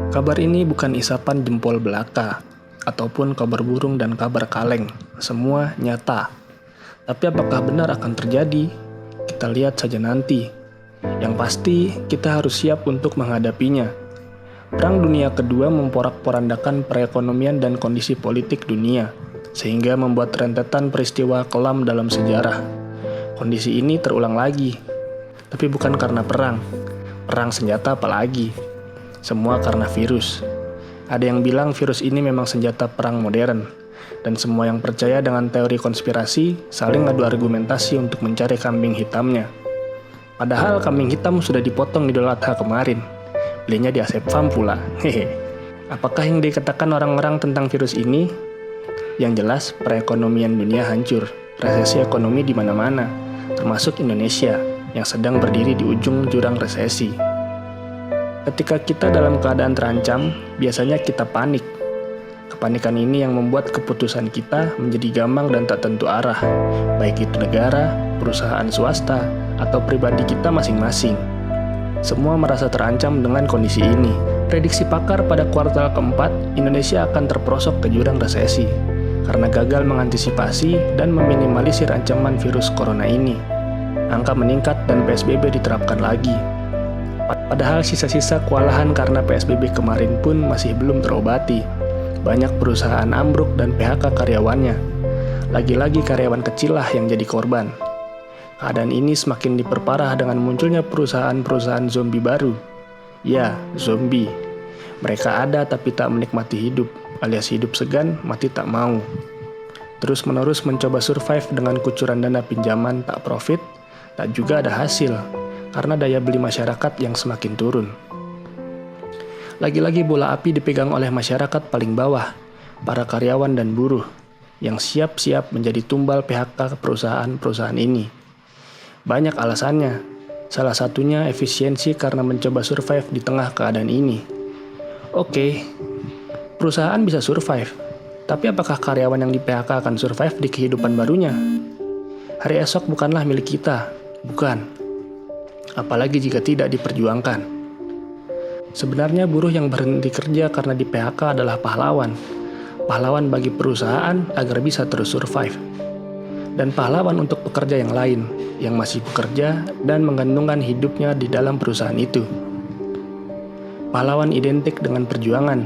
Kabar ini bukan isapan jempol belaka, ataupun kabar burung dan kabar kaleng. Semua nyata. Tapi apakah benar akan terjadi? Kita lihat saja nanti. Yang pasti, kita harus siap untuk menghadapinya. Perang Dunia Kedua memporak-porandakan perekonomian dan kondisi politik dunia, sehingga membuat rentetan peristiwa kelam dalam sejarah. Kondisi ini terulang lagi, tapi bukan karena perang senjata apalagi. Semua karena virus. Ada yang bilang virus ini memang senjata perang modern, dan semua yang percaya dengan teori konspirasi saling adu argumentasi untuk mencari kambing hitamnya. Padahal kambing hitam sudah dipotong Idul Adha kemarin. Belinya di Asep Farm pula. Hehe. Apakah yang dikatakan orang-orang tentang virus ini? Yang jelas, perekonomian dunia hancur. Resesi ekonomi di mana-mana, termasuk Indonesia yang sedang berdiri di ujung jurang resesi. Ketika kita dalam keadaan terancam, biasanya kita panik. Kepanikan ini yang membuat keputusan kita menjadi gamang dan tak tentu arah, baik itu negara, perusahaan swasta, atau pribadi kita masing-masing. Semua merasa terancam dengan kondisi ini. Prediksi pakar pada kuartal keempat, Indonesia akan terperosok ke jurang resesi karena gagal mengantisipasi dan meminimalisir ancaman virus corona ini. Angka meningkat dan PSBB diterapkan lagi. Padahal sisa-sisa kewalahan karena PSBB kemarin pun masih belum terobati. Banyak perusahaan ambruk dan PHK karyawannya. Lagi-lagi karyawan kecil lah yang jadi korban. Keadaan ini semakin diperparah dengan munculnya perusahaan-perusahaan zombie baru. Ya, zombie. Mereka ada tapi tak menikmati hidup, alias hidup segan, mati tak mau. Terus-menerus mencoba survive dengan kucuran dana pinjaman tak profit, tak juga ada hasil, karena daya beli masyarakat yang semakin turun. Lagi-lagi bola api dipegang oleh masyarakat paling bawah, para karyawan dan buruh, yang siap-siap menjadi tumbal PHK perusahaan-perusahaan ini. Banyak alasannya, salah satunya efisiensi karena mencoba survive di tengah keadaan ini. Oke, perusahaan bisa survive, tapi apakah karyawan yang di PHK akan survive di kehidupan barunya? Hari esok bukanlah milik kita, bukan. Apalagi jika tidak diperjuangkan. Sebenarnya buruh yang berhenti kerja karena di PHK adalah pahlawan. Pahlawan bagi perusahaan agar bisa terus survive. Dan pahlawan untuk pekerja yang lain, yang masih bekerja dan menggantungkan hidupnya di dalam perusahaan itu. Pahlawan identik dengan perjuangan,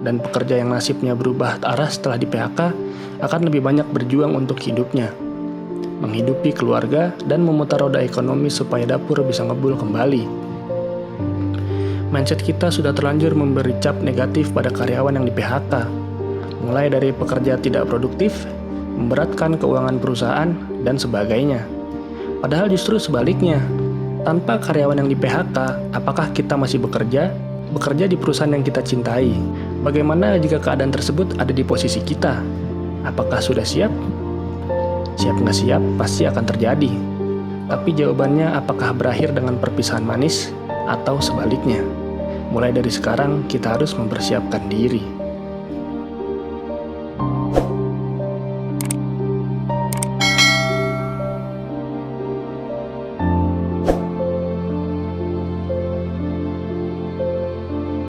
dan pekerja yang nasibnya berubah arah setelah di PHK akan lebih banyak berjuang untuk hidupnya, menghidupi keluarga, dan memutar roda ekonomi supaya dapur bisa ngebul kembali. Mindset kita sudah terlanjur memberi cap negatif pada karyawan yang di PHK, mulai dari pekerja tidak produktif, memberatkan keuangan perusahaan, dan sebagainya. Padahal justru sebaliknya, tanpa karyawan yang di PHK, apakah kita masih bekerja di perusahaan yang kita cintai? Bagaimana jika keadaan tersebut ada di posisi kita? Apakah sudah siap? Siap nggak siap pasti akan terjadi. Tapi jawabannya apakah berakhir dengan perpisahan manis atau sebaliknya? Mulai dari sekarang kita harus mempersiapkan diri.